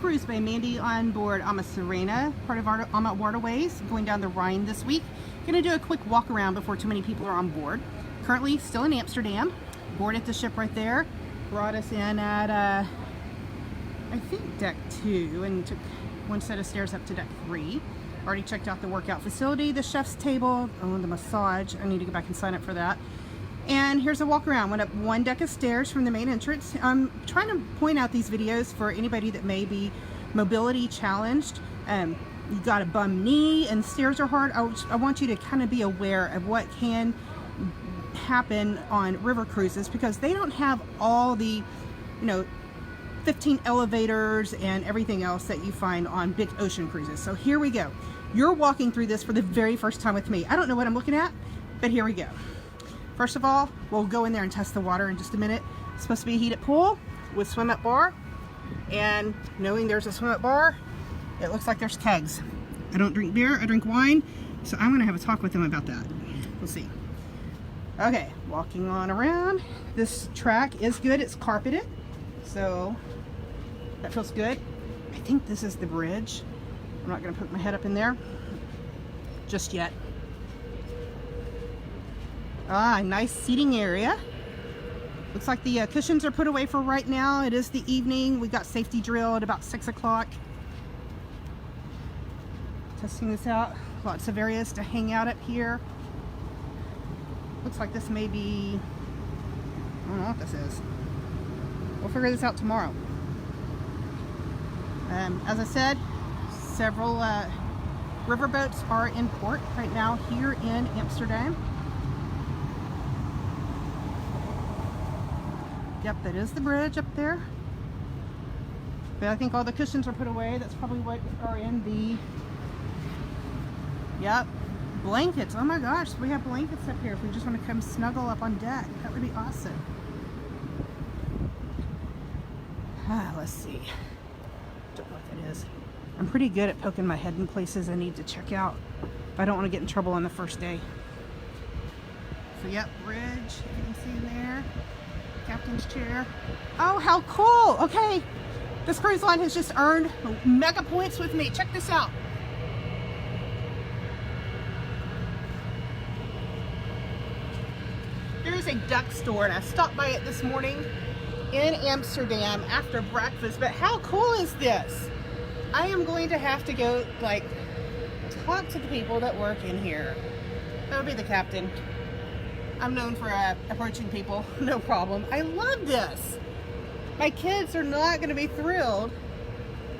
CruiseByMandy on board AmaSerena, part of our Ama Waterways, going down the Rhine this week. Going to do a quick walk around before too many people are on board. Currently still in Amsterdam. Boarded the ship right there. Brought us in at, I think deck 2, and took one set of stairs up to deck 3. Already checked out the workout facility, the chef's table, oh, the massage. I need to go back and sign up for that. And here's a walk around. Went up one deck of stairs from the main entrance. I'm trying to point out these videos for anybody that may be mobility challenged. You got a bum knee and stairs are hard. I want you to kind of be aware of what can happen on river cruises, because they don't have all the, 15 elevators and everything else that you find on big ocean cruises. So here we go. You're walking through this for the very first time with me. I don't know what I'm looking at, but here we go. First of all, we'll go in there and test the water in just a minute. It's supposed to be a heated pool with swim up bar, and knowing there's a swim up bar, it looks like there's kegs. I don't drink beer, I drink wine, so I'm gonna have a talk with them about that. We'll see. Okay, walking on around. This track is good, it's carpeted, so that feels good. I think this is the bridge. I'm not gonna put my head up in there just yet. Ah, nice seating area. Looks like the cushions are put away for right now. It is the evening. We got safety drill at about 6 o'clock. Testing this out. Lots of areas to hang out up here. Looks like this may be, I don't know what this is. We'll figure this out tomorrow. As I said, several river boats are in port right now here in Amsterdam. Yep, that is the bridge up there. But I think all the cushions are put away. That's probably what are in the, yep, blankets. Oh my gosh, we have blankets up here if we just want to come snuggle up on deck. That would be awesome. Let's see. Don't know what that is. I'm pretty good at poking my head in places I need to check out, but I don't want to get in trouble on the first day. So yep, bridge, you can see in there. Captain's chair. Oh, how cool! Okay, this cruise line has just earned mega points with me. Check this out. There is a duck store, and I stopped by it this morning in Amsterdam after breakfast. But how cool is this? I am going to have to go, talk to the people that work in here. That would be the captain. I'm known for approaching people, no problem. I love this. My kids are not going to be thrilled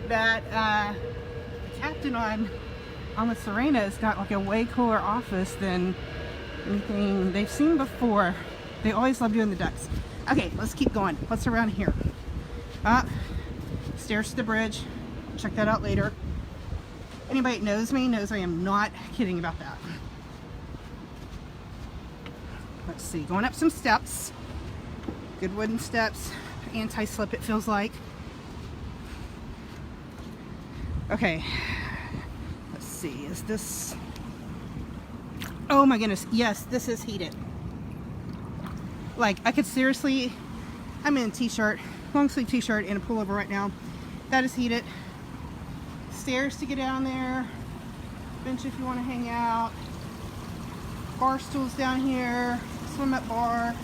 that the captain on AmaSerena has got like a way cooler office than anything they've seen before. They always love doing the ducks. Okay, let's keep going. What's around here? Stairs to the bridge. Check that out later. Anybody that knows me knows I am not kidding about that. Let's see, going up some steps. Good wooden steps. Anti-slip, it feels like. Okay. Let's see, is this... Oh my goodness, yes, this is heated. Like, I could seriously... I'm in a t-shirt, long sleeve t-shirt and a pullover right now. That is heated. Stairs to get down there. Bench if you want to hang out. Bar stools down here. Swim up bar.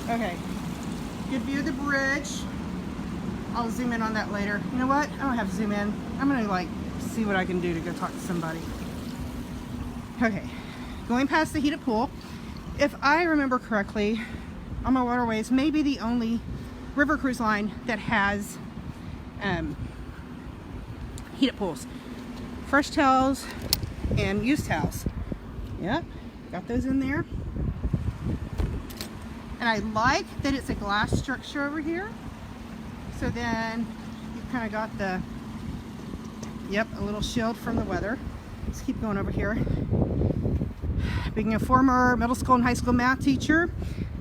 Okay, good view of the bridge. I'll zoom in on that later. You know what? I don't have to zoom in. I'm gonna see what I can do to go talk to somebody. Okay, going past the heated pool. If I remember correctly, Ama Waterways may be the only river cruise line that has heated pools. Fresh towels and used towels. Yep. Got those in there. And I like that it's a glass structure over here. So then you've kind of got the, yep, a little shield from the weather. Let's keep going over here. Being a former middle school and high school math teacher,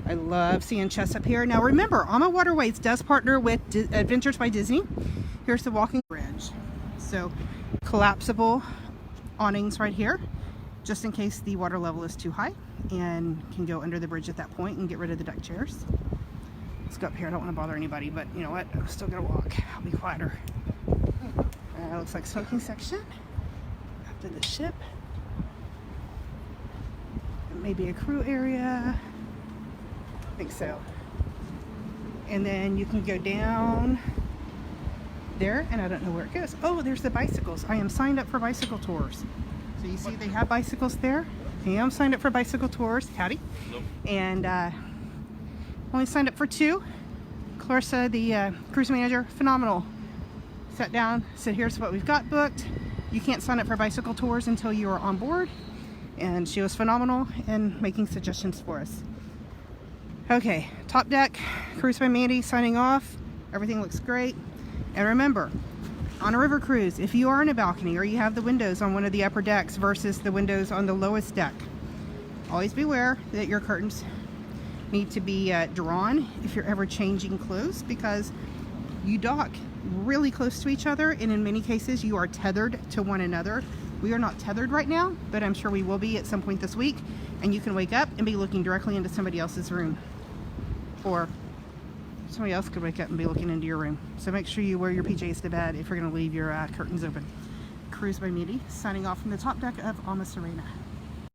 I love seeing chests up here. Now remember, Ama Waterways does partner with Adventures by Disney. Here's the walking bridge. So collapsible awnings right here, just in case the water level is too high, and can go under the bridge at that point and get rid of the deck chairs. Let's go up here. I don't want to bother anybody, but you know what? I'm still gonna walk. I'll be quieter. Looks like smoking section after the ship. Maybe a crew area. I think so. And then you can go down there, and I don't know where it goes. Oh, there's the bicycles. I am signed up for bicycle tours. So you see they have bicycles there. I am signed up for bicycle tours. Howdy. Nope. And only signed up for 2. Clarissa, the cruise manager, phenomenal. Sat down, said, here's what we've got booked. You can't sign up for bicycle tours until you are on board. And she was phenomenal in making suggestions for us. Okay, top deck, CruiseByMandy signing off. Everything looks great. And remember, on a river cruise, if you are in a balcony or you have the windows on one of the upper decks versus the windows on the lowest deck, always beware that your curtains need to be drawn if you're ever changing clothes, because you dock really close to each other, and in many cases you are tethered to one another. We are not tethered right now, but I'm sure we will be at some point this week, and you can wake up and be looking directly into somebody else's room, or somebody else could wake up and be looking into your room. So make sure you wear your PJs to bed if you're going to leave your curtains open. CruiseByMandy signing off from the top deck of AmaSerena.